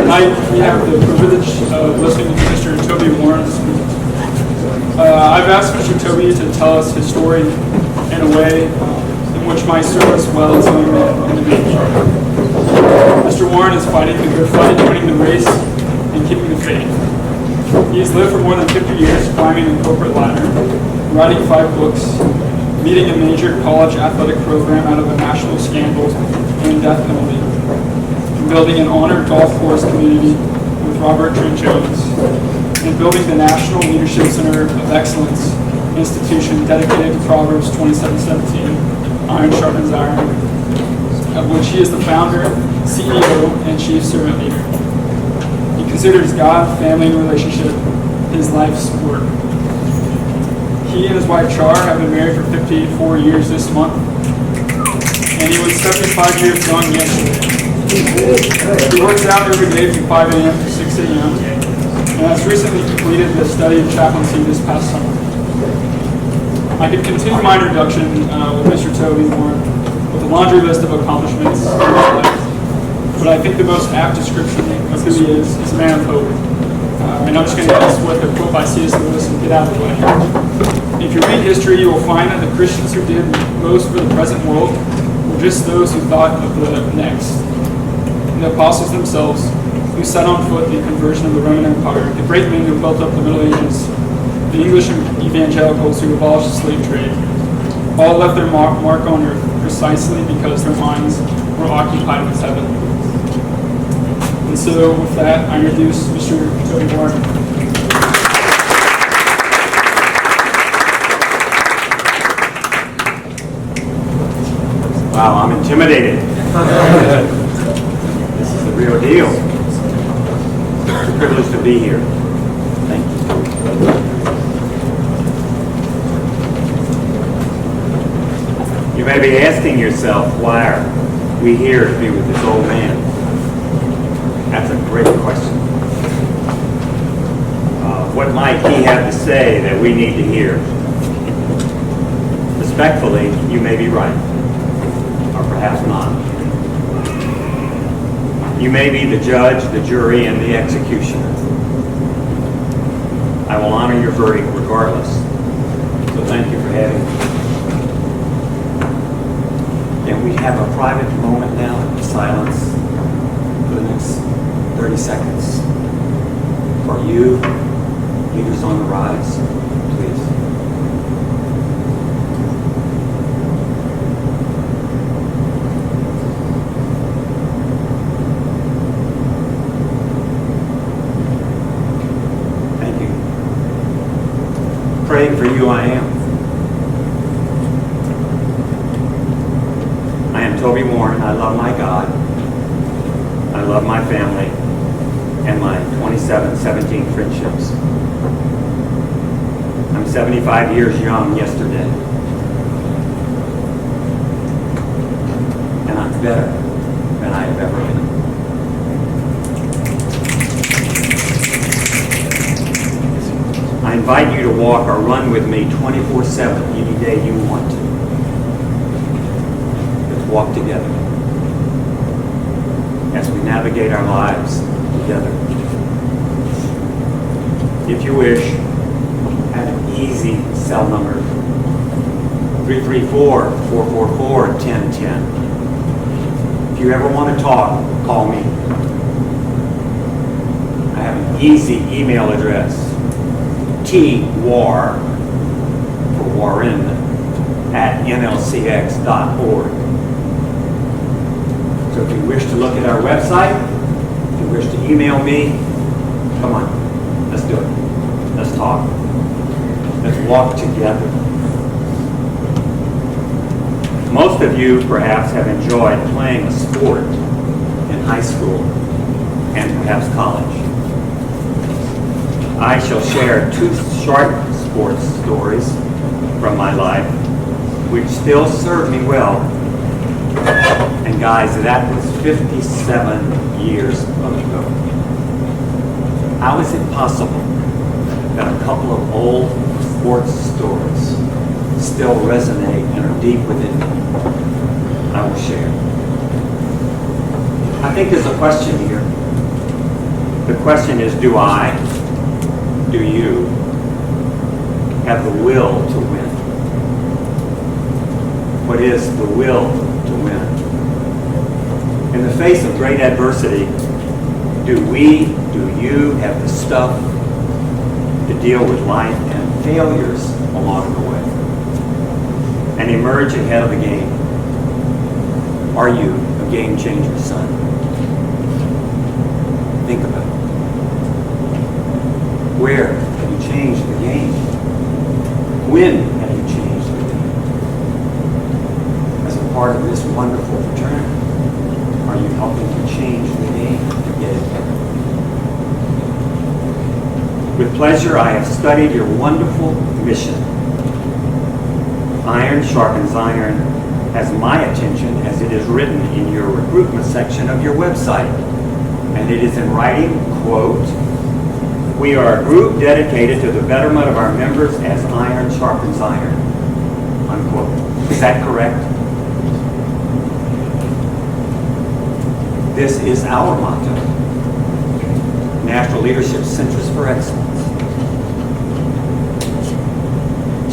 Tonight we have the privilege of listening to Mr. Toby Warren speak. I've asked Mr. Toby to tell us his story in a way in which might serve us well as young men in the future. Mr. Warren is fighting the good fight, winning the race, and keeping the faith. He has lived for more than 50 years climbing the corporate ladder, writing 5 books, leading a major college athletic program out of a national scandal and death penalty, building an honored golf course community with Robert Trent Jones, and building the National Leadership Center of Excellence institution dedicated to Proverbs 27:17, Iron Sharpens Iron, of which he is the founder, CEO, and chief servant leader. He considers God, family, and relationship his life's work. He and his wife Char have been married for 54 years this month, and he was 75 years young yesterday. He works out every day from 5 a.m. to 6 a.m. and has recently completed the study of chaplaincy this past summer. I could continue my introduction with Mr. Toby Warren with a laundry list of accomplishments in his life, but I think the most apt description of who he is a man of hope. And I'm just going to end this with a quote by C.S. Lewis and get out of the way. If you read history, you will find that the Christians who did most for the present world were just those who thought of the next. The apostles themselves, who set on foot the conversion of the Roman Empire, the great men who built up the Middle Ages, the English evangelicals who abolished the slave trade, all left their mark on earth precisely because their minds were occupied with heaven. And so with that, I introduce Mr. Toby Warren. Wow, I'm intimidated. This is the real deal. It's a privilege to be here. Thank you. You may be asking yourself, why are we here to be with this old man? That's a great question. What might he have to say that we need to hear? Respectfully, you may be right, or perhaps not. You may be the judge, the jury, and the executioner. I will honor your verdict regardless. So thank you for having me. Can we have a private moment now of silence for the next 30 seconds? For you, leaders on the rise, please. Praying for you, I am. I am Toby Warren. I love my God. I love my family and my 17 friendships. I'm 75 years young yesterday. And I'm better than I have ever been. I invite you to walk or run with me 24/7 any day you want to. Let's walk together as we navigate our lives together. If you wish, add an easy cell number, 334-444-1010. If you ever want to talk, call me. I have an easy email address, twar, for Warren, at nlcx.org. So if you wish to look at our website, if you wish to email me, come on, let's do it. Let's talk. Let's walk together. Most of you perhaps have enjoyed playing a sport in high school and perhaps college. I shall share 2 short sports stories from my life, which still serve me well. And guys, that was 57 years ago. How is it possible that a couple of old sports stories still resonate and are deep within me? I will share. I think there's a question here. The question is, do I, do you, have the will to win? What is the will to win? In the face of great adversity, do you have the stuff to deal with life and failures along the way and emerge ahead of the game? Are you a game changer, son? Think about it. Where have you changed the game? When have you changed the game? As a part of this wonderful fraternity, are you helping to change the game to get it better? With pleasure, I have studied your wonderful mission. Iron sharpens iron has my attention as it is written in your recruitment section of your website. And it is in writing, quote, "We are a group dedicated to the betterment of our members as iron sharpens iron," unquote. Is that correct? This is our motto. National Leadership Centers for Excellence.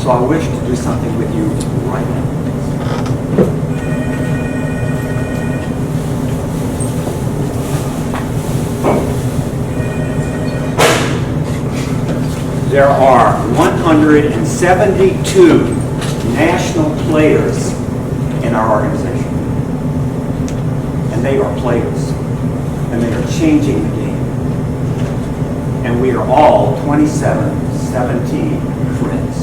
So I wish to do something with you right now. There are 172 national players in our organization. And they are players. And they are changing the game. And we are all 17 friends.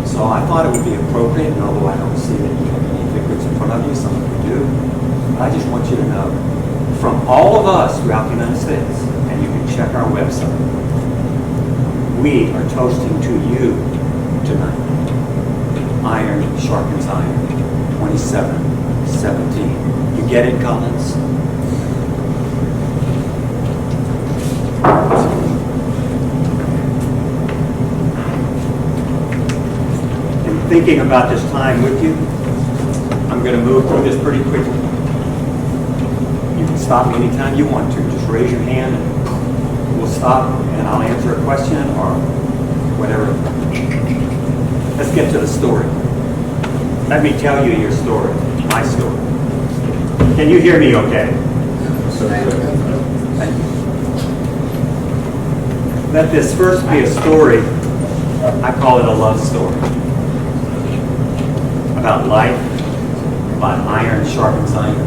So I thought it would be appropriate, and although I don't see that you have any figures in front of you, some of you do, but I just want you to know, from all of us throughout the United States, and you can check our website, we are toasting to you tonight. Iron sharpens iron, 27-17. You get it, Collins? In thinking about this time with you, I'm going to move through this pretty quickly. You can stop me anytime you want to. Just raise your hand and we'll stop and I'll answer a question or whatever. Let's get to the story. Let me tell you your story, my story. Can you hear me okay? Thank you. Let this first be a story, I call it a love story. About life, about iron sharpens iron.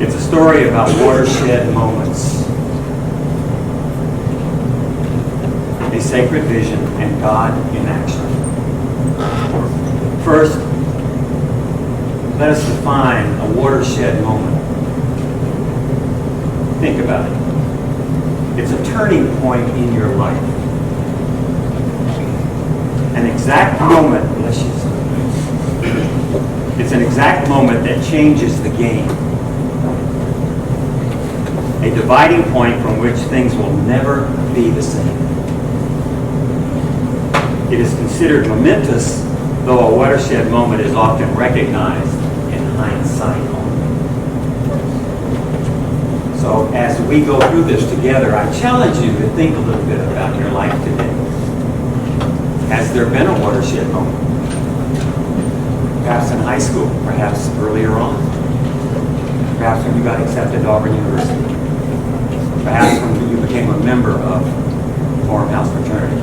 It's a story about watershed moments, a sacred vision, and God in action. First, let us define a watershed moment. Think about it. It's a turning point in your life. An exact moment, bless you. It's an exact moment that changes the game. A dividing point from which things will never be the same. It is considered momentous, though a watershed moment is often recognized in hindsight only. So as we go through this together, I challenge you to think a little bit about your life today. Has there been a watershed moment? Perhaps in high school, perhaps earlier on. Perhaps when you got accepted to Auburn University. Perhaps when you became a member of FarmHouse Fraternity.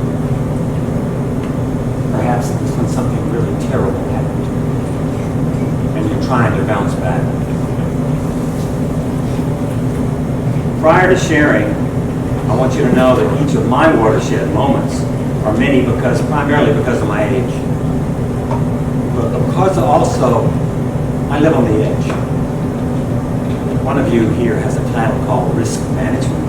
Perhaps it was when something really terrible happened and you're trying to bounce back. Prior to sharing, I want you to know that each of my watershed moments are many primarily because of my age. But because also, I live on the edge. One of you here has a title called Risk Management.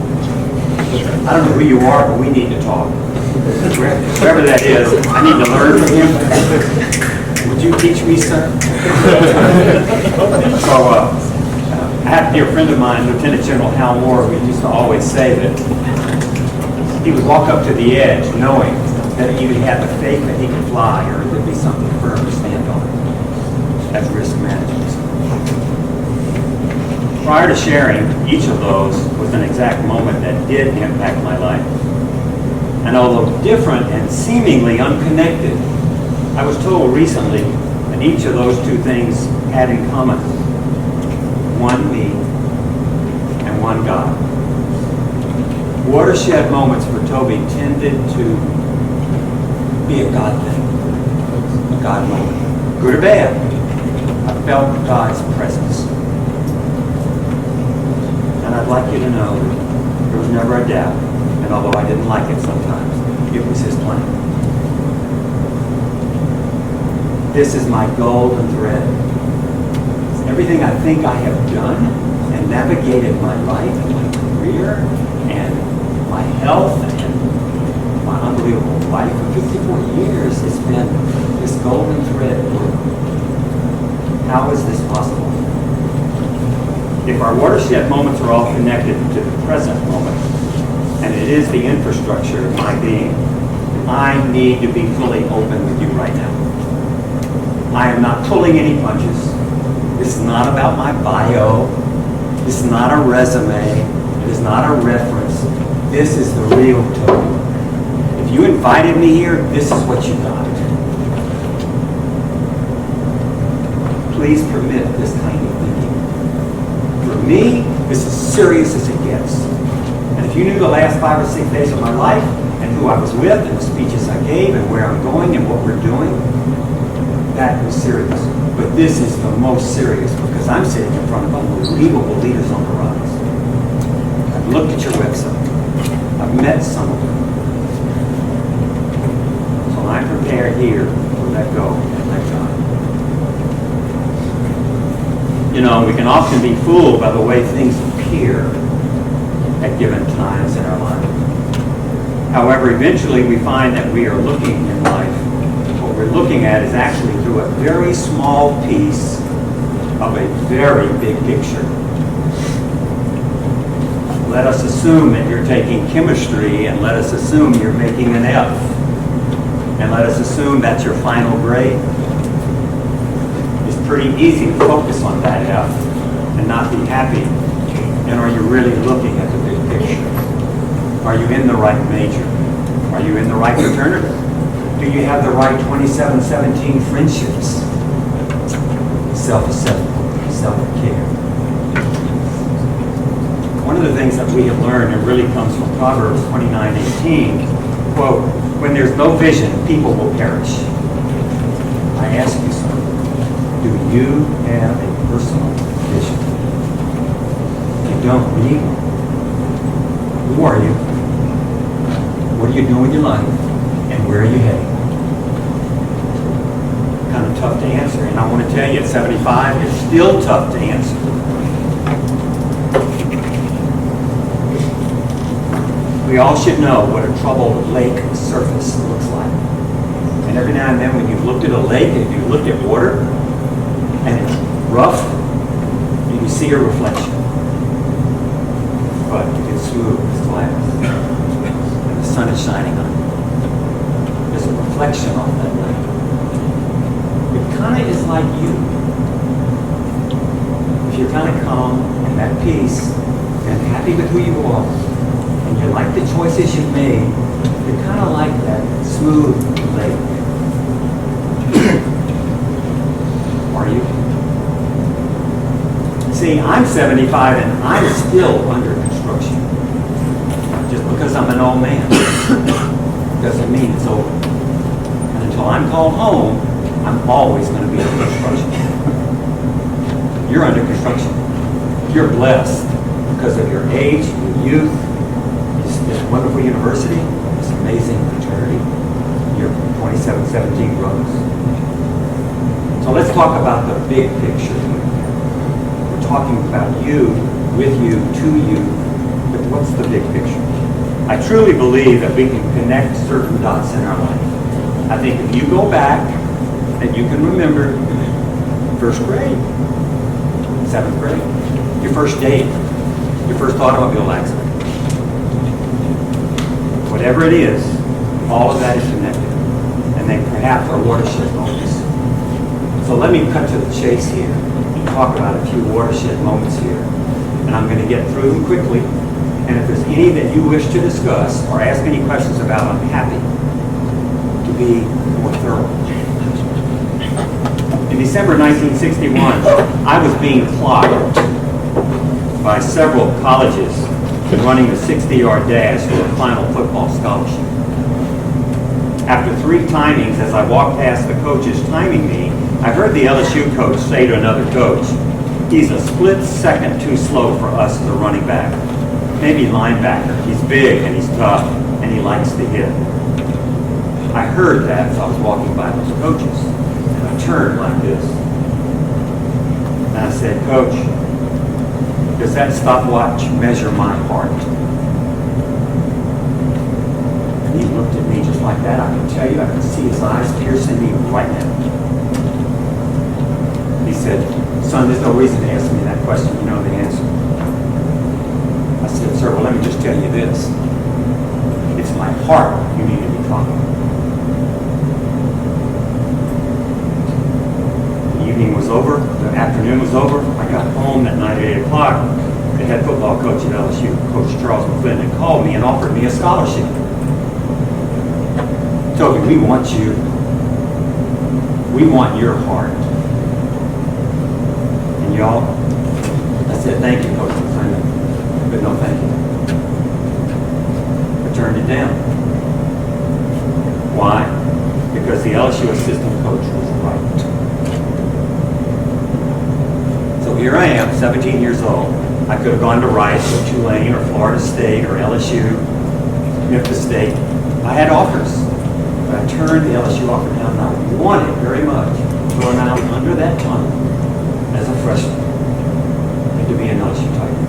I don't know who you are, but we need to talk. Whoever that is, I need to learn from you. Would you teach me, sir? So, I have a dear friend of mine, Lieutenant General Hal Moore, who used to always say that he would walk up to the edge knowing that he either had the faith that he could fly or there'd be something firm to stand on. That's risk management. prior to sharing each of those was an exact moment that did impact my life. And although different and seemingly unconnected, I was told recently that each of those two things had in common one me and one God. Watershed moments for Toby tended to be a God thing, a God moment. Good or bad, I felt God's presence. And I'd like you to know that there was never a doubt, and although I didn't like it sometimes, it was His plan. This is my golden thread. It's everything I think I have done and navigated my life and my career and my health and my unbelievable life for 54 years. It's been this golden thread. How is this possible? If our watershed moments are all connected to the present moment, and it is the infrastructure of my being, I need to be fully open with you right now. I am not pulling any punches. This is not about my bio. This is not a resume. It is not a reference. This is the real Toby. If you invited me here, this is what you got. Please permit this kind of thinking. For me, this is as serious as it gets. And if you knew the last 5 or 6 days of my life, and who I was with, and the speeches I gave, and where I'm going, and what we're doing, that was serious. But this is the most serious because I'm sitting in front of unbelievable leaders on the rise. I've looked at your website. I've met some of them. So I'm prepared here to let go and let God. You know, we can often be fooled by the way things appear at given times in our life. However, eventually we find that we are looking in life. What we're looking at is actually through a very small piece of a very big picture. Let us assume that you're taking chemistry, and let us assume you're making an F, and let us assume that's your final grade. It's pretty easy to focus on that F and not be happy. And are you really looking at the big picture? Are you in the right major? Are you in the right fraternity? Do you have the right 2717 friendships? Self-assessment, self-care. One of the things that we have learned, and really comes from Proverbs 29:18, quote, when there's no vision, people will perish. I ask you something. Do you have a personal vision? If you don't, we need one. Who are you? What are you doing with your life? And where are you heading? Kind of tough to answer. And I want to tell you, at 75, it's still tough to answer. We all should know what a troubled lake surface looks like. And every now and then when you've looked at a lake, and you looked at water, and it's rough, you see a reflection. But it's smooth as glass. And the sun is shining on it. There's a reflection on that lake. It kind of is like you. If you're kind of calm and at peace and happy with who you are, and you like the choices you've made, you're kind of like that smooth lake. Are you? See, I'm 75 and I'm still under construction. Just because I'm an old man doesn't mean it's over. And until I'm called home, I'm always going to be under construction. You're under construction. You're blessed because of your age, your youth, this wonderful university, this amazing fraternity, your 2717 brothers. So let's talk about the big picture here. We're talking about you, with you, to you, but what's the big picture? I truly believe that we can connect certain dots in our life. I think if you go back and you can remember first grade, 7th grade, your first date, your first automobile accident, whatever it is, all of that is connected. And they perhaps are watershed moments. So let me cut to the chase here and talk about a few watershed moments here and I'm going to get through them quickly. And if there's any that you wish to discuss or ask any questions about, I'm happy to be more thorough. In December 1961, I was being clocked by several colleges running the 60-yard dash for a final football scholarship. After 3 timings, as I walked past the coaches timing me, I heard the LSU coach say to another coach, "He's a split second too slow for us as a running back. Maybe linebacker. He's big and he's tough and he likes to hit." I heard that as I was walking by those coaches. And I turned like this. And I said, "Coach, does that stopwatch measure my heart?" And he looked at me just like that. I can tell you, I can see his eyes piercing me right now. He said, "Son, there's no reason to ask me that question. You know the answer." I said, "Sir, well, let me just tell you this. It's my heart you need to be talking about." The evening was over. The afternoon was over. I got home that night at 8 o'clock. The head football coach at LSU, Coach Charles McClendon, called me and offered me a scholarship. "Toby, we want you. We want your heart." And y'all, I said, "Thank you, Coach McClendon, but no thank you." I turned it down. Why? Because the LSU assistant coach was right. So here I am, 17 years old. I could have gone to Rice or Tulane or Florida State or LSU, Memphis State. I had offers, but I turned the LSU offer down, and I wanted very much to go around under that tunnel as a freshman and to be an LSU Tiger.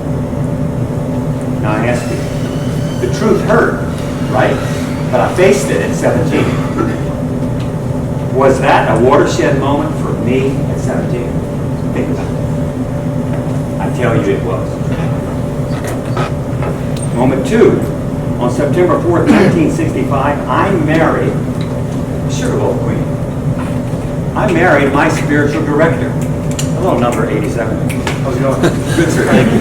Now I ask you, the truth hurt, right? But I faced it at 17. Was that a watershed moment for me at 17? Think about it. I tell you it was. Moment 2, on September 4th, 1965, I married Sugar Bowl Queen. I married my spiritual director. Hello, number 87. How's it going? Good, sir. Thank you.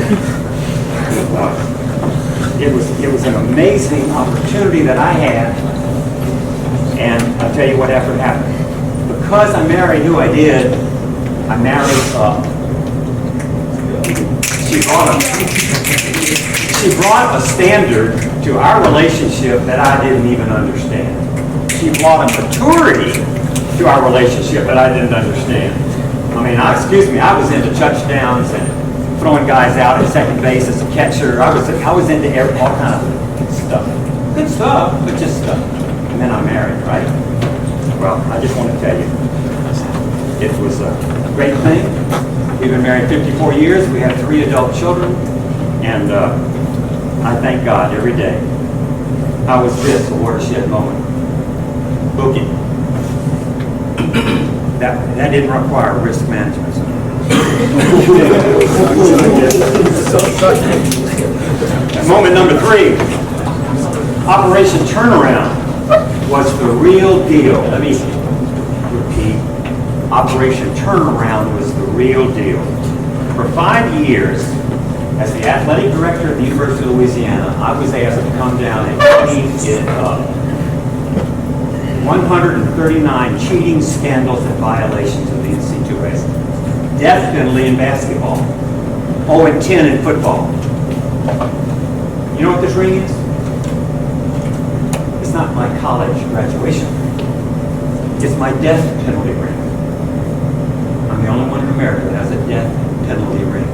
It was an amazing opportunity that I had, and I'll tell you what happened. Because I married who I did, I married up. She brought a standard to our relationship that I didn't even understand. She brought a maturity to our relationship that I didn't understand. I mean, I was into touchdowns and throwing guys out at second base as a catcher. I was into all kind of stuff. Good stuff, but just stuff. And then I married, right? Well, I just want to tell you, it was a great thing. We've been married 54 years. We have 3 adult children. And I thank God every day. How was this a watershed moment? Booking. That didn't require risk management. Moment number 3. Operation Turnaround was the real deal. Let me repeat. Operation Turnaround was the real deal. For 5 years, as the athletic director at the University of Louisiana, I was asked to come down and clean it up. 139 cheating scandals and violations of the NCAA. Death penalty in basketball. 0-10 in football. You know what this ring is? It's not my college graduation ring. It's my death penalty ring. I'm the only one in America that has a death penalty ring.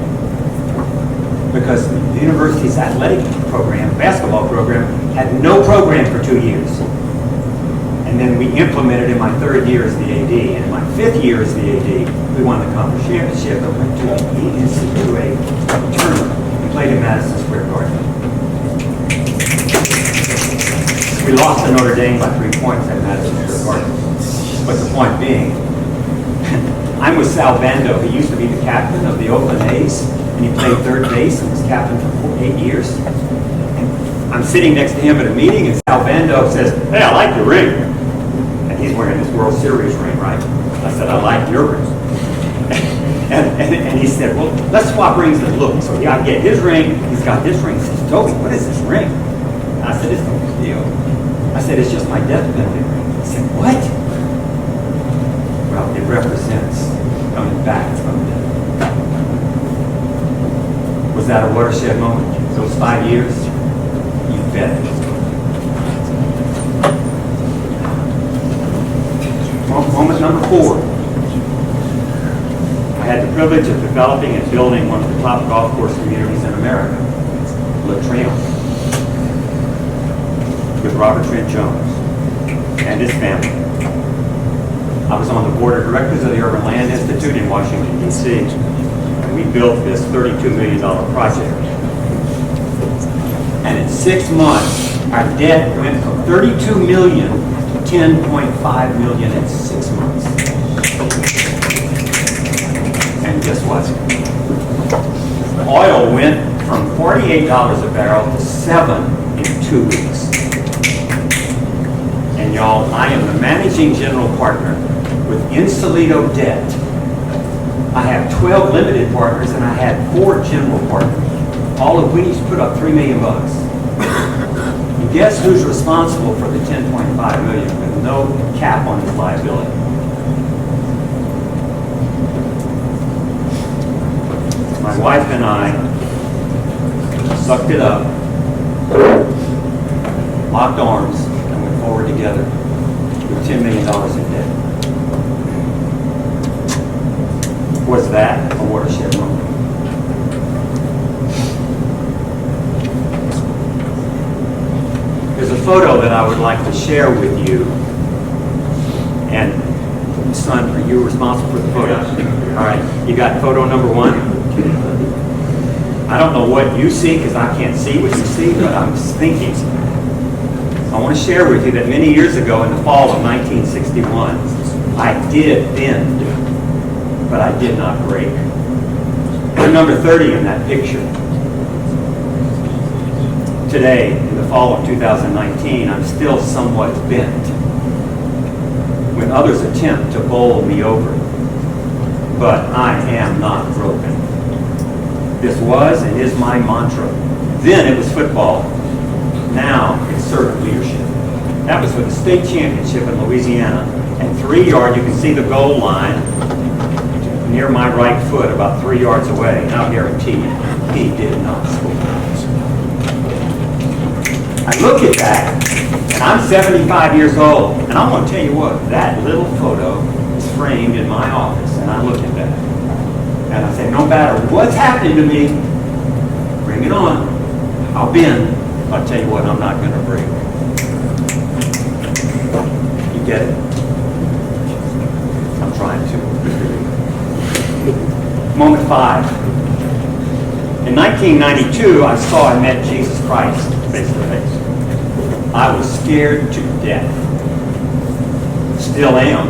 Because the university's athletic program, basketball program, had no program for 2 years. And then we implemented in my 3rd year as the AD, and in my 5th year as the AD, we won the conference championship and went to the NCAA tournament. We played in Madison Square Garden. We lost to Notre Dame by 3 points at Madison Square Garden. But the point being, I'm with Sal Bando. He used to be the captain of the Oakland A's, and he played 3rd base and was captain for 8 years. And I'm sitting next to him at a meeting, and Sal Bando says, "Hey, I like your ring." And he's wearing this World Series ring, right? I said, "I like your ring." And he said, well, let's swap rings and look. So I get his ring, he's got this ring. He says, Toby, what is this ring? And I said, it's no big deal. I said, it's just my death penalty ring. He said, what? Well, it represents coming back from death. Was that a watershed moment? Those 5 years? You bet. Moment number 4. I had the privilege of developing and building one of the top golf course communities in America, Latrell, with Robert Trent Jones and his family. I was on the board of directors of the Urban Land Institute in Washington, D.C., and we built this $32 million project. And in 6 months, our debt went from $32 million to $10.5 million in 6 months. And guess what? Oil went from $48 a barrel to $7 in 2 weeks. And y'all, I am the managing general partner with Insolito Debt. I have 12 limited partners and I had 4 general partners, all of which put up $3 million. And guess who's responsible for the $10.5 million with no cap on his liability? My wife and I sucked it up, locked arms, and went forward together with $10 million in debt. Was that a watershed moment? There's a photo that I would like to share with you. And son, are you responsible for the photo? All right, you got photo number 1? I don't know what you see because I can't see what you see, but I'm thinking. I want to share with you that many years ago in the fall of 1961, I did bend, but I did not break. I'm number 30 in that picture. Today, in the fall of 2019, I'm still somewhat bent when others attempt to bowl me over. But I am not broken. This was and is my mantra. Then it was football. Now it's servant leadership. That was for the state championship in Louisiana. And 3 yards, you can see the goal line near my right foot, about 3 yards away. And I'll guarantee you, he did not score. I look at that, and I'm 75 years old. And I'm going to tell you what, that little photo is framed in my office. And I look at that. And I say, no matter what's happening to me, bring it on. I'll bend. I'll tell you what, I'm not going to break. You get it? I'm trying to. Moment 5. In 1992, I saw and met Jesus Christ face to face. I was scared to death. Still am.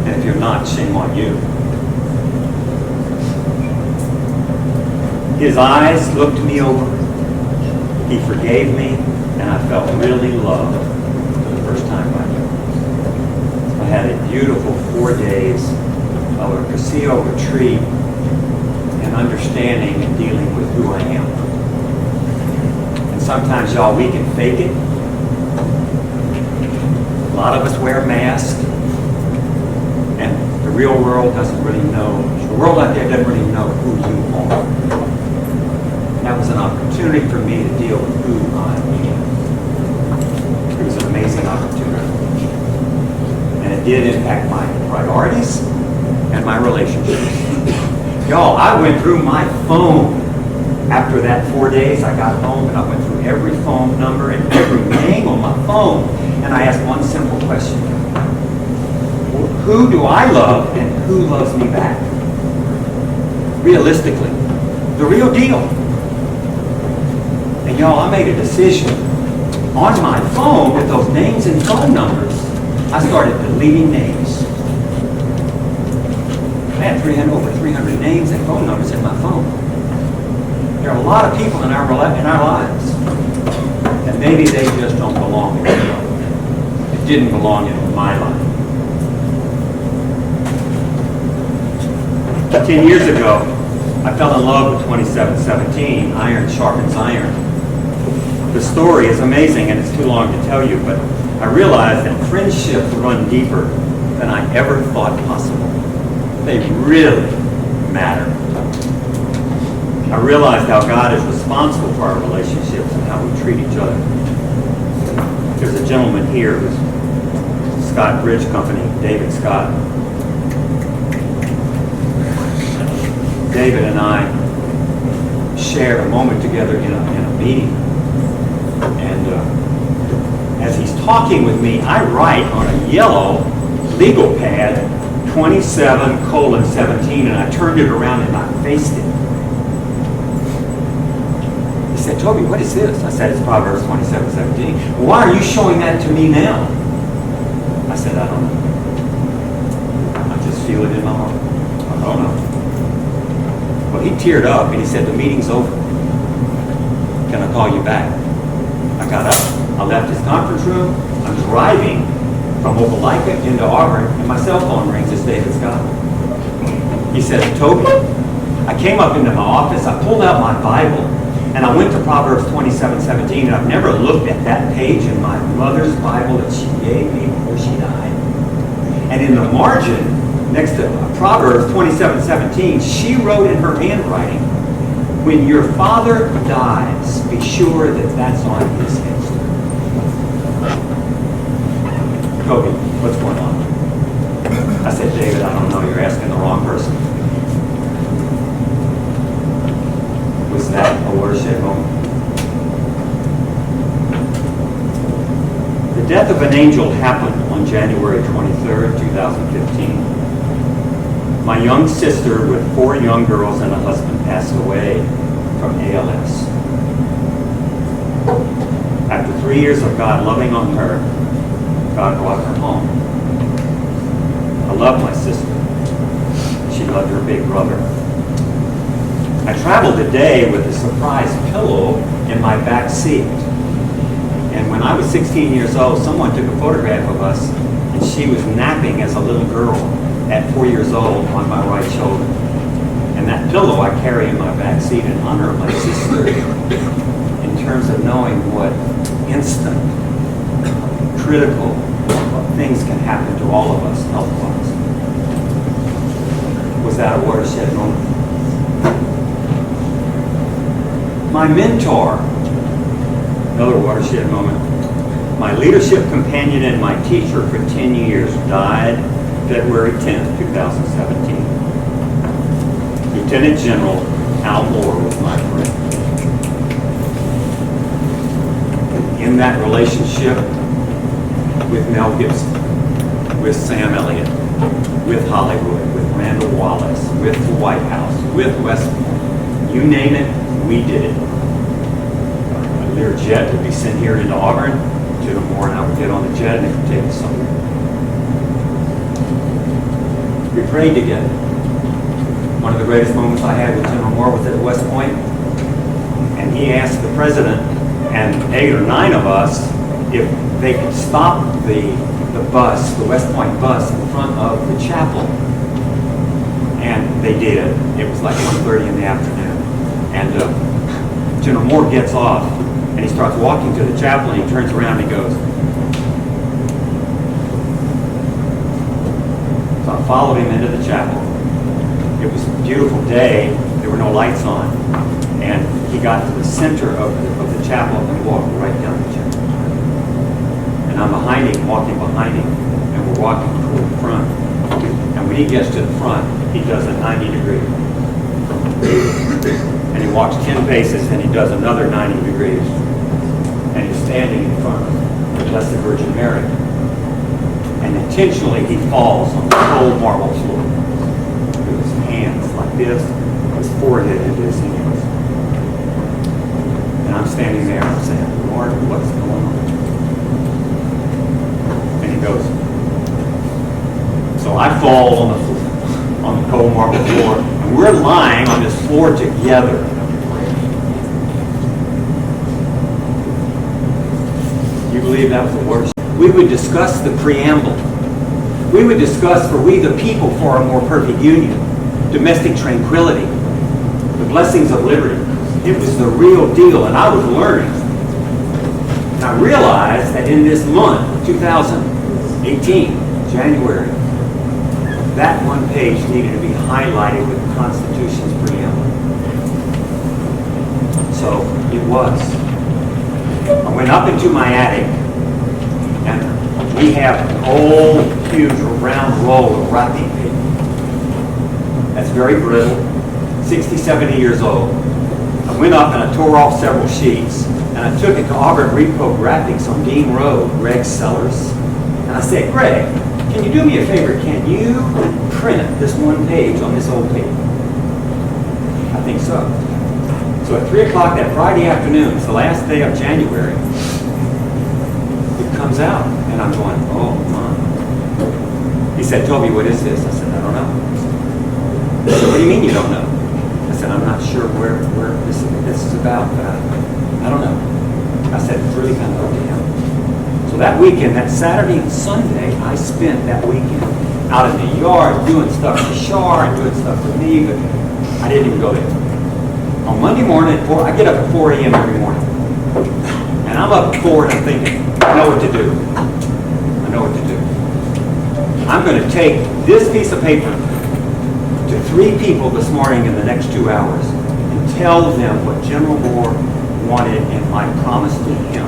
And if you're not, shame on you. His eyes looked me over. He forgave me, and I felt really loved for the first time by him. I had a beautiful 4 days of a Casio retreat and understanding and dealing with who I am. And sometimes, y'all, we can fake it. A lot of us wear masks, and the real world doesn't really know. The world out there doesn't really know who you are. That was an opportunity for me to deal with who I am. It was an amazing opportunity. And it did impact my priorities and my relationships. Y'all, I went through my phone. After that 4 days, I got home and I went through every phone number and every name on my phone. And I asked one simple question. Who do I love and who loves me back? Realistically, the real deal. And y'all, I made a decision on my phone with those names and phone numbers. I started deleting names. I had over 300 names and phone numbers in my phone. There are a lot of people in our lives, and maybe they just don't belong in your life. It didn't belong in my life. 10 years ago, I fell in love with 2717, Iron Sharpens Iron. The story is amazing, and it's too long to tell you, but I realized that friendships run deeper than I ever thought possible. They really matter. I realized how God is responsible for our relationships and how we treat each other. There's a gentleman here who's Scott Bridge Company, David Scott. David and I shared a moment together in a meeting. And as he's talking with me, I write on a yellow legal pad 27:17, and I turned it around and I faced it. He said, "Toby, what is this?" I said, "It's Proverbs 27:17. "Well, why are you showing that to me now?" I said, "I don't know. I just feel it in my heart. I don't know." Well, he teared up and he said, "The meeting's over. Can I call you back?" I got up, I left his conference room, I'm driving from Opelika into Auburn, and my cell phone rings. It's David Scott. He said, "Toby, I came up into my office, I pulled out my Bible, and I went to Proverbs 27:17, and I've never looked at that page in my mother's Bible that she gave me before she died. And in the margin, next to Proverbs 27:17, she wrote in her handwriting, 'When your father dies, be sure that that's on his headstone.'" Toby, what's going on? I said, "David, I don't know. You're asking the wrong person." Was that a watershed moment? The death of an angel happened on January 23rd, 2015. My young sister with 4 young girls and a husband passed away from ALS. After 3 years of God loving on her, God brought her home. I love my sister. She loved her big brother. I traveled today with a surprise pillow in my back seat. And when I was 16 years old, someone took a photograph of us, and she was napping as a little girl at 4 years old on my right shoulder. And that pillow I carry in my back seat in honor of my sister, in terms of knowing what instant, critical things can happen to all of us health-wise. Was that a watershed moment? My mentor, another watershed moment. My leadership companion and my teacher for 10 years died February 10th, 2017. Lieutenant General Al Moore was my friend. In that relationship with Mel Gibson, with Sam Elliott, with Hollywood, with Randall Wallace, with the White House, with West Point, you name it, we did it. A Lear jet would be sent here into Auburn. General Moore and I would get on the jet and it would take us somewhere. We prayed together. One of the greatest moments I had with General Moore was at West Point, and he asked the president and 8 or 9 of us if they could stop the bus, the West Point bus, in front of the chapel. And they did. It was like 1:30 in the afternoon. And General Moore gets off, and he starts walking to the chapel, and he turns around and he goes. So I followed him into the chapel. It was a beautiful day. There were no lights on. And he got to the center of the chapel and walked right down the chapel. And I'm behind him, walking behind him, and we're walking toward the front. And when he gets to the front, he does a 90-degree. And he walks 10 paces, and he does another 90 degrees. And he's standing in front of the Blessed Virgin Mary. And intentionally, he falls on the cold marble floor with his hands like this, his forehead into his hands. And I'm standing there, and I'm saying, "Lord, what's going on?" And he goes. So I fall on the cold marble floor, and we're lying on this floor together. You believe that was the worst? We would discuss the preamble. We would discuss, for we the people, for a more perfect union. domestic tranquility, the blessings of liberty. It was the real deal, and I was learning. And I realized that in this month, 2018, January, that one page needed to be highlighted with the Constitution's preamble. So it was. I went up into my attic, and we have an old, huge, round roll of wrapping paper that's very brittle, 60, 70 years old. I went up and I tore off several sheets, and I took it to Auburn Repo Graphics on Dean Road, Greg Sellers. And I said, Greg, can you do me a favor? Can you print this one page on this old paper? I think so. So at 3 o'clock that Friday afternoon, it's the last day of January, it comes out, and I'm going, oh my. He said, Toby, what is this? I said, I don't know. He said, what do you mean you don't know? I said, I'm not sure where this is about, but I don't know. I said, it's really kind of up to him. So that weekend, that Saturday and Sunday, I spent that weekend out in the yard doing stuff for Shar and doing stuff for me, but I didn't even go there. On Monday morning, I get up at 4 a.m. every morning. And I'm up at 4 and I'm thinking, I know what to do. I know what to do. I'm going to take this piece of paper to 3 people this morning in the next 2 hours and tell them what General Moore wanted and my promise to him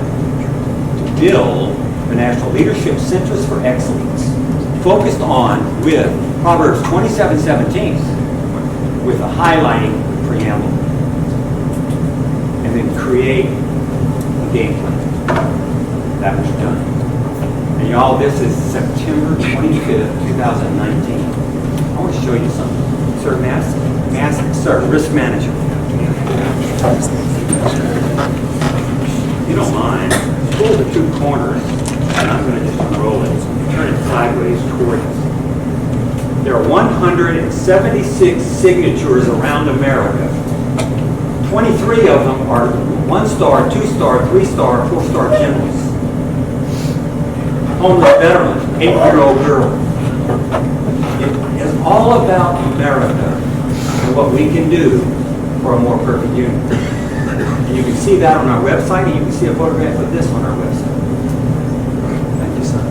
to build the National Leadership Centers for Excellence, focused on with Proverbs 27:17, with a highlighting preamble, and then create a game plan. That was done. And y'all, this is September 25th, 2019. I want to show you something. Sir, risk manager. You don't mind, pull the 2 corners, and I'm going to just unroll it, turn it sideways toward us. There are 176 signatures around America. 23 of them are 1-star, 2-star, 3-star, 4-star generals. Homeless veteran, 8-year-old girl. It is all about America and what we can do for a more perfect union. And you can see that on our website, and you can see a photograph of this on our website. Thank you, son.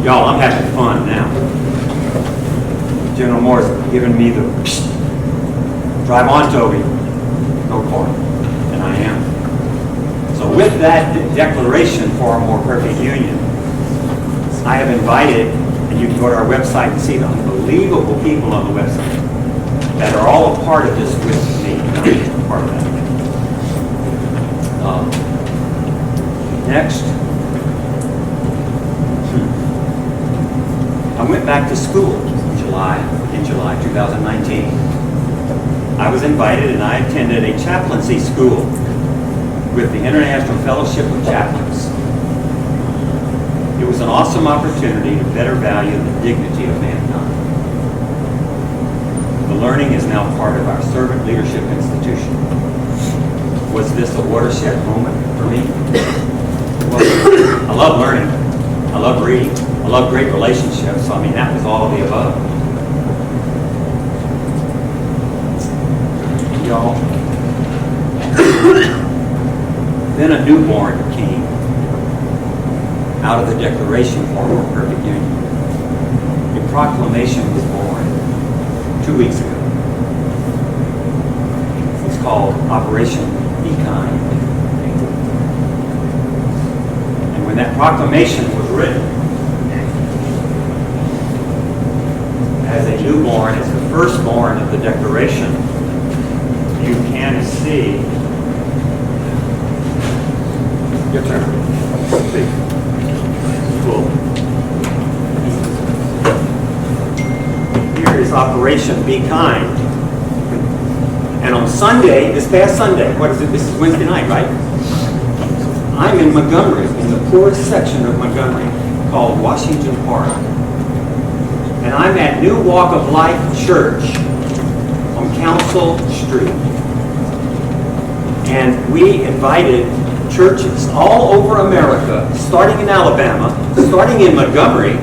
Y'all, I'm having fun now. General Moore's giving me the drive on, Toby. Go for it. And I am. So with that declaration for a more perfect union, I have invited, and you can go to our website and see the unbelievable people on the website that are all a part of this with me. I'm part of that. Next. I went back to school in July 2019. I was invited and I attended a chaplaincy school with the International Fellowship of Chaplains. It was an awesome opportunity to better value the dignity of mankind. The learning is now part of our servant leadership institution. Was this a watershed moment for me? Well, I love learning. I love reading. I love great relationships. So, I mean, that was all of the above. Y'all. Then a newborn came out of the Declaration for a More Perfect Union. A proclamation was born 2 weeks ago. It's called Operation Be Kind. And when that proclamation was written, as a newborn, as the firstborn of the Declaration, you can see. Your turn. Cool. Here is Operation Be Kind. And on Sunday, this past Sunday, what is it? This is Wednesday night, right? I'm in Montgomery, in the poorest section of Montgomery, called Washington Park. And I'm at New Walk of Life Church on Council Street. And we invited churches all over America, starting in Alabama, starting in Montgomery,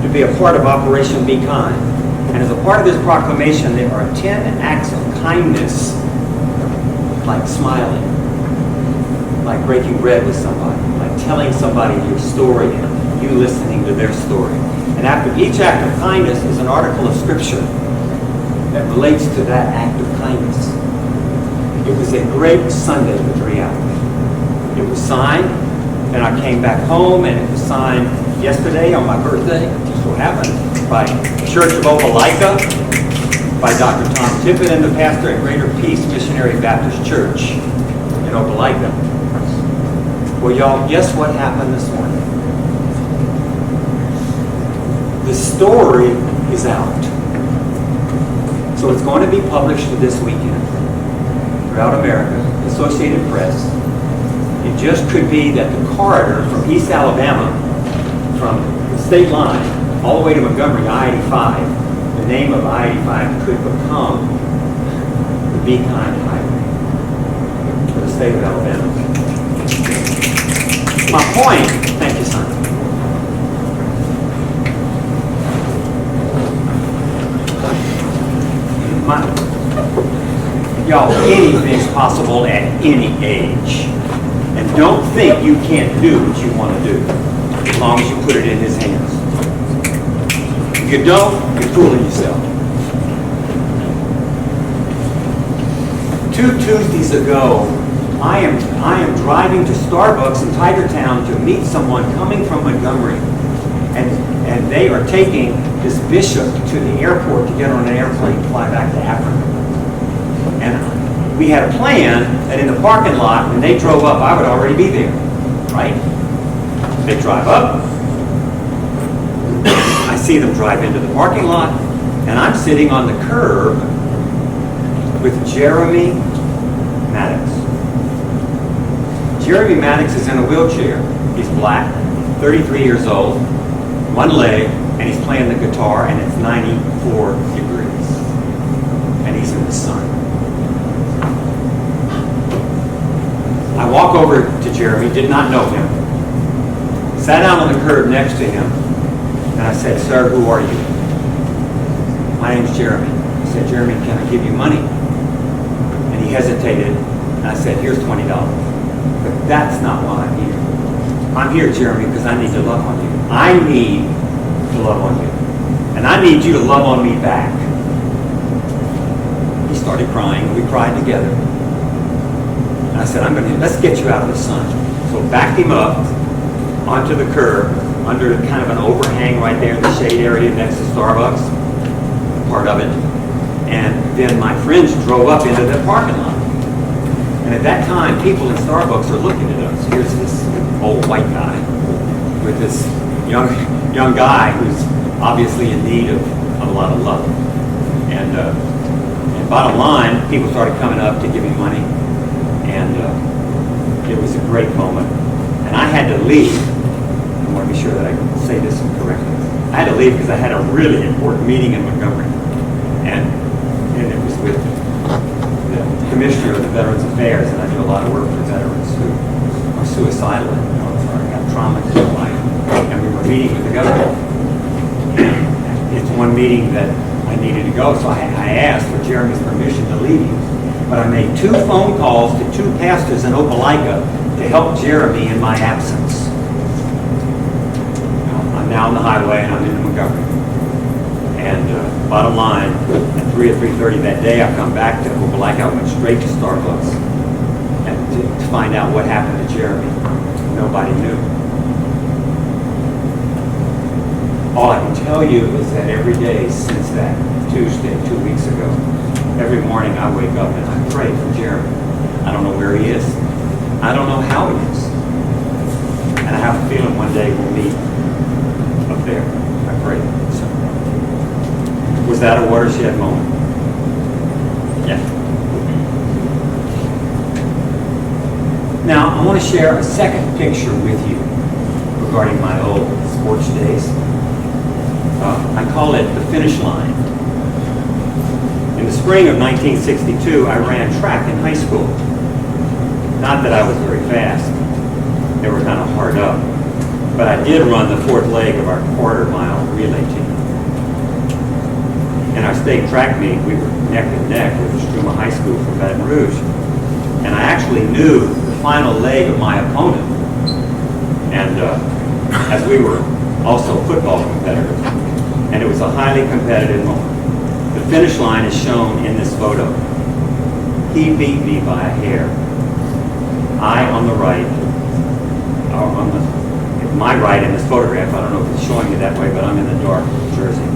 to be a part of Operation Be Kind. And as a part of this proclamation, there are 10 acts of kindness, like smiling, like breaking bread with somebody, like telling somebody your story and you listening to their story. And after each act of kindness is an article of scripture that relates to that act of kindness. It was a great Sunday for 3 hours. It was signed, then I came back home and it was signed yesterday on my birthday, just so happened, by Church of Opelika, by Dr. Tom Tippett and the pastor at Greater Peace Missionary Baptist Church in Opelika. Well, y'all, guess what happened this morning? The story is out. So it's going to be published this weekend throughout America, Associated Press. It just could be that the corridor from East Alabama, from the state line, all the way to Montgomery, I-85, the name of I-85 could become the Be Kind Highway for the state of Alabama. My point, thank you, son. Y'all, anything's possible at any age. And don't think you can't do what you want to do, as long as you put it in his hands. If you don't, you're fooling yourself. 2 Tuesdays ago, I am driving to Starbucks in Tigertown to meet someone coming from Montgomery. And they are taking this bishop to the airport to get on an airplane to fly back to Africa. And we had a plan that in the parking lot, when they drove up, I would already be there, right? They drive up. I see them drive into the parking lot, and I'm sitting on the curb with Jeremy Maddox. Jeremy Maddox is in a wheelchair. He's black, 33 years old, one leg, and he's playing the guitar, and it's 94 degrees. And he's in the sun. I walk over to Jeremy, did not know him, sat down on the curb next to him, and I said, "Sir, who are you?" "My name's Jeremy." I said, "Jeremy, can I give you money?" And he hesitated, and I said, "Here's $20. But that's not why I'm here. I'm here, Jeremy, because I need to love on you. I need to love on you. And I need you to love on me back." He started crying. We cried together. And I said, let's get you out of the sun. So backed him up onto the curb, under kind of an overhang right there in the shade area next to Starbucks, part of it. And then my friends drove up into the parking lot. And at that time, people in Starbucks are looking at us. Here's this old white guy with this young guy who's obviously in need of a lot of love. And bottom line, people started coming up to give me money. And it was a great moment. And I had to leave. I want to be sure that I say this correctly. I had to leave because I had a really important meeting in Montgomery. And it was with the Commissioner of the Veterans Affairs, and I do a lot of work for veterans who are suicidal and got trauma in their life. And we were meeting with the governor. And it's one meeting that I needed to go, so I asked for Jeremy's permission to leave. But I made 2 phone calls to 2 pastors in Opelika to help Jeremy in my absence. I'm now on the highway and I'm in Montgomery. And bottom line, at 3 or 3:30 that day, I come back to Opelika. I went straight to Starbucks and to find out what happened to Jeremy. Nobody knew. All I can tell you is that every day since that Tuesday, 2 weeks ago, every morning I wake up and I pray for Jeremy. I don't know where he is. I don't know how he is. And I have a feeling one day we'll meet up there. I pray. So, was that a watershed moment? Yeah. Now, I want to share a second picture with you regarding my old sports days. I call it the finish line. In the spring of 1962, I ran track in high school. Not that I was very fast. They were kind of hard up. But I did run the fourth leg of our quarter-mile relay team. In our state track meet, we were neck and neck with Struma High School from Baton Rouge. And I actually knew the final leg of my opponent. And as we were also football competitors. And it was a highly competitive moment. The finish line is shown in this photo. He beat me by a hair. I on the right, my right in this photograph, I don't know if it's showing you that way, but I'm in the dark jersey.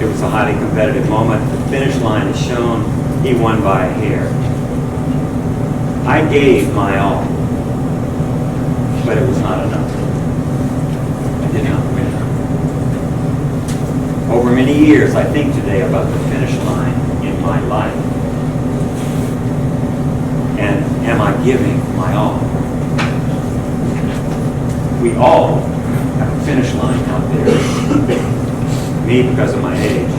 It was a highly competitive moment. The finish line is shown. He won by a hair. I gave my all, but it was not enough. I did not win. Over many years, I think today about the finish line in my life. And am I giving my all? We all have a finish line out there. Me because of my age.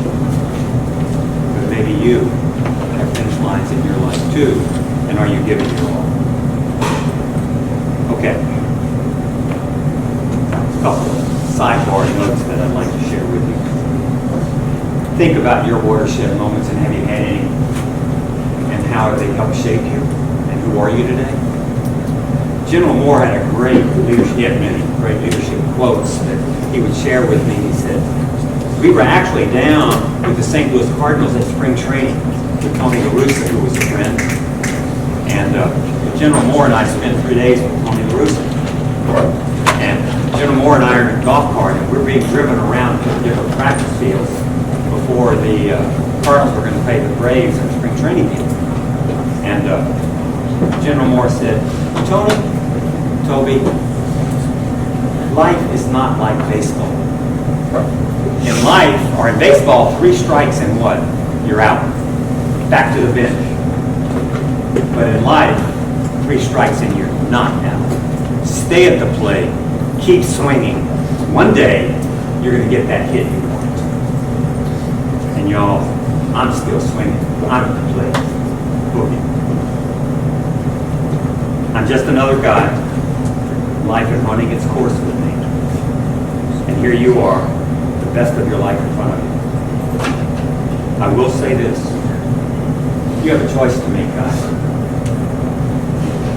But maybe you have finish lines in your life too. And are you giving your all? Okay. A couple of sidebar notes that I'd like to share with you. Think about your watershed moments and have you had any? And how have they helped shape you? And who are you today? General Moore had a great leadership, he had many great leadership quotes that he would share with me. He said, we were actually down with the St. Louis Cardinals at spring training with Tony La Russa, who was a friend. And General Moore and I spent 3 days with Tony La Russa. And General Moore and I are in a golf cart, and we're being driven around to different practice fields before the Cardinals were going to play the Braves in a spring training game. And General Moore said, Toby, life is not like baseball. In life, or in baseball, 3 strikes and what? You're out. Back to the bench. But in life, 3 strikes and you're not out. Stay at the plate. Keep swinging. One day, you're going to get that hit you want. And y'all, I'm still swinging. I'm at the plate. Boogie. I'm just another guy. Life is running its course with me. And here you are, the best of your life in front of you. I will say this. You have a choice to make, guys.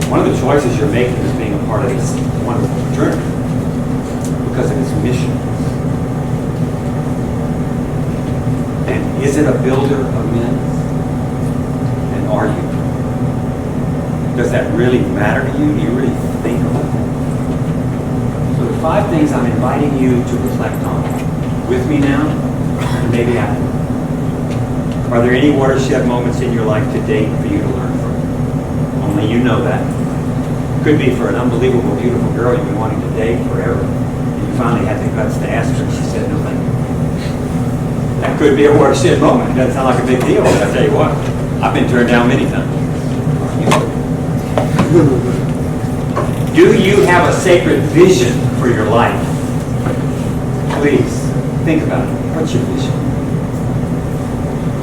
One of the choices you're making is being a part of this wonderful fraternity because of its mission. And is it a builder of men? And are you? Does that really matter to you? Do you really think about it? So the 5 things I'm inviting you to reflect on with me now and maybe after. Are there any watershed moments in your life to date for you to learn from? Only you know that. Could be for an unbelievable, beautiful girl you've been wanting to date forever. And you finally had the guts to ask her and she said no thank you. That could be a watershed moment. It doesn't sound like a big deal, but I tell you what, I've been turned down many times. Do you have a sacred vision for your life? Please, think about it. What's your vision?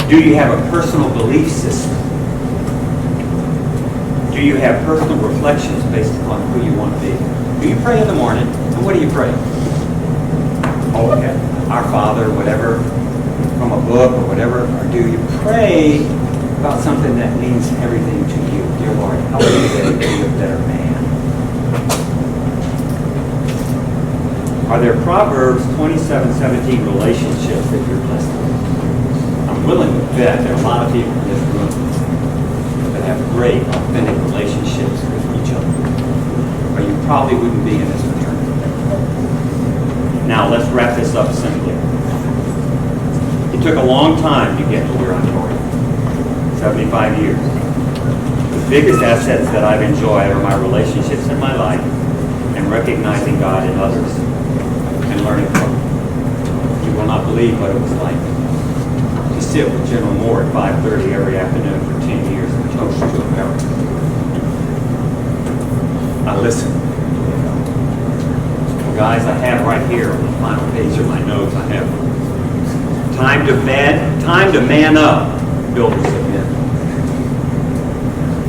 Do you have a personal belief system? Do you have personal reflections based upon who you want to be? Do you pray in the morning? And what do you pray? Oh, okay. Our Father, whatever, from a book or whatever. Or do you pray about something that means everything to you? Dear Lord, help me today to be a better man. Are there Proverbs 27:17 relationships that you're blessed with? I'm willing to bet there are a lot of people in this room that have great, authentic relationships with each other. Or you probably wouldn't be in this fraternity. Now, let's wrap this up simply. It took a long time to get to where I'm going. 75 years. The biggest assets that I've enjoyed are my relationships in my life and recognizing God in others and learning from them. You will not believe what it was like to sit with General Moore at 5:30 every afternoon for 10 years and toast to America. I listened. Well, guys, I have right here on the final page of my notes, I have time to man up, builders of men.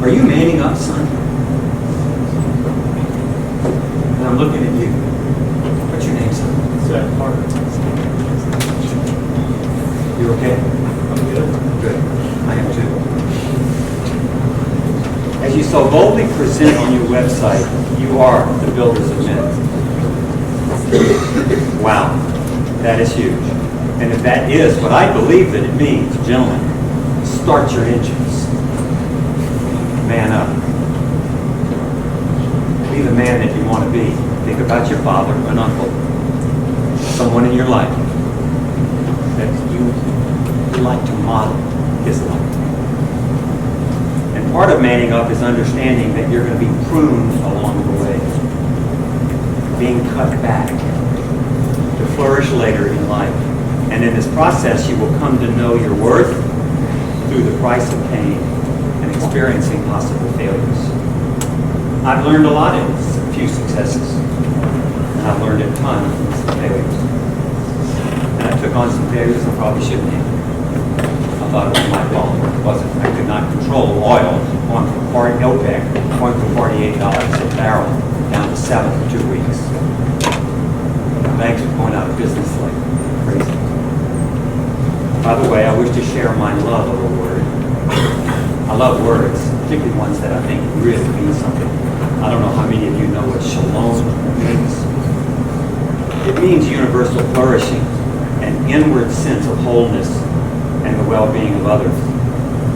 Are you manning up, son? I'm looking at you. What's your name, son? Zach Parker. You okay? I'm good. Good. I am too. As you so boldly present on your website, you are the builders of men. Wow, that is huge. And if that is what I believe that it means, gentlemen, start your engines. Man up. Be the man that you want to be. Think about your father, an uncle, someone in your life that you like to model his life. And part of manning up is understanding that you're going to be pruned along the way, being cut back to flourish later in life. And in this process, you will come to know your worth through the price of pain and experiencing possible failures. I've learned a lot in a few successes, and I've learned a ton from some failures. And I took on some failures I probably shouldn't have. I thought it was my fault. It wasn't. I could not control oil going from OPEC, going from $48 a barrel down to $7 for 2 weeks. The banks were going out of business like crazy. By the way, I wish to share my love of a word. I love words, particularly ones that I think really mean something. I don't know how many of you know what shalom means. It means universal flourishing, an inward sense of wholeness, and the well-being of others.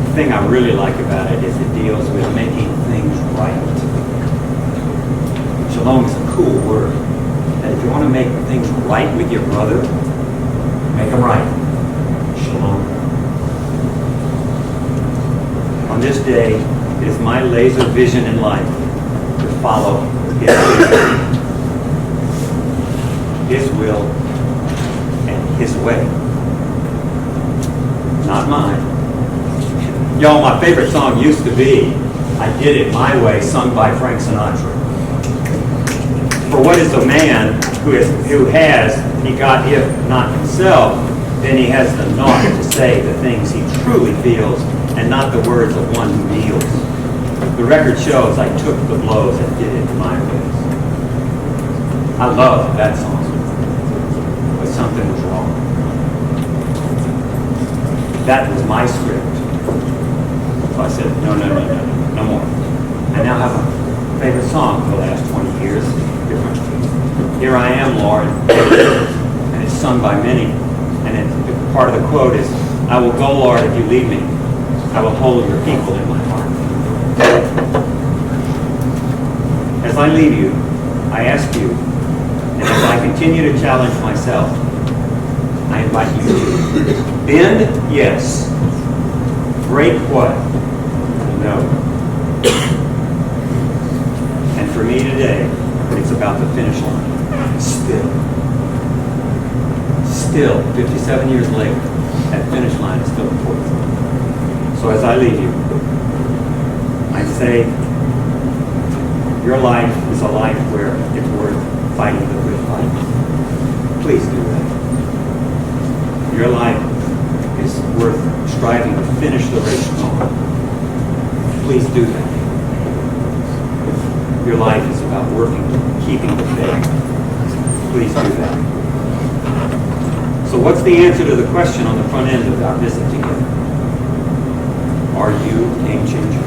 The thing I really like about it is it deals with making things right. Shalom is a cool word. And if you want to make things right with your brother, make them right. Shalom. On this day, it is my laser vision in life to follow His will, and His way. Not mine. Y'all, my favorite song used to be I Did It My Way, sung by Frank Sinatra. For what is a man who has, he got if not himself, then he has the naught to say the things he truly feels, and not the words of one who kneels. The record shows I took the blows and did it my ways. I love that song, but something was wrong. That was my script. So I said, no more. I now have a favorite song for the last 20 years. Here I am, Lord, and it's sung by many. And part of the quote is, I will go, Lord, if you lead me. I will hold your people in my heart. As I leave you, I ask you, and as I continue to challenge myself, I invite you to bend, yes. Break what? No. And for me today, it's about the finish line. Still, 57 years later, that finish line is still important. So as I leave you, I say, your life is a life where it's worth fighting the good fight. Please do that. Your life is worth striving to finish the race strong. Please do that. Your life is about working, keeping the faith. Please do that. So what's the answer to the question on the front end of our visit together? Are you a game changer?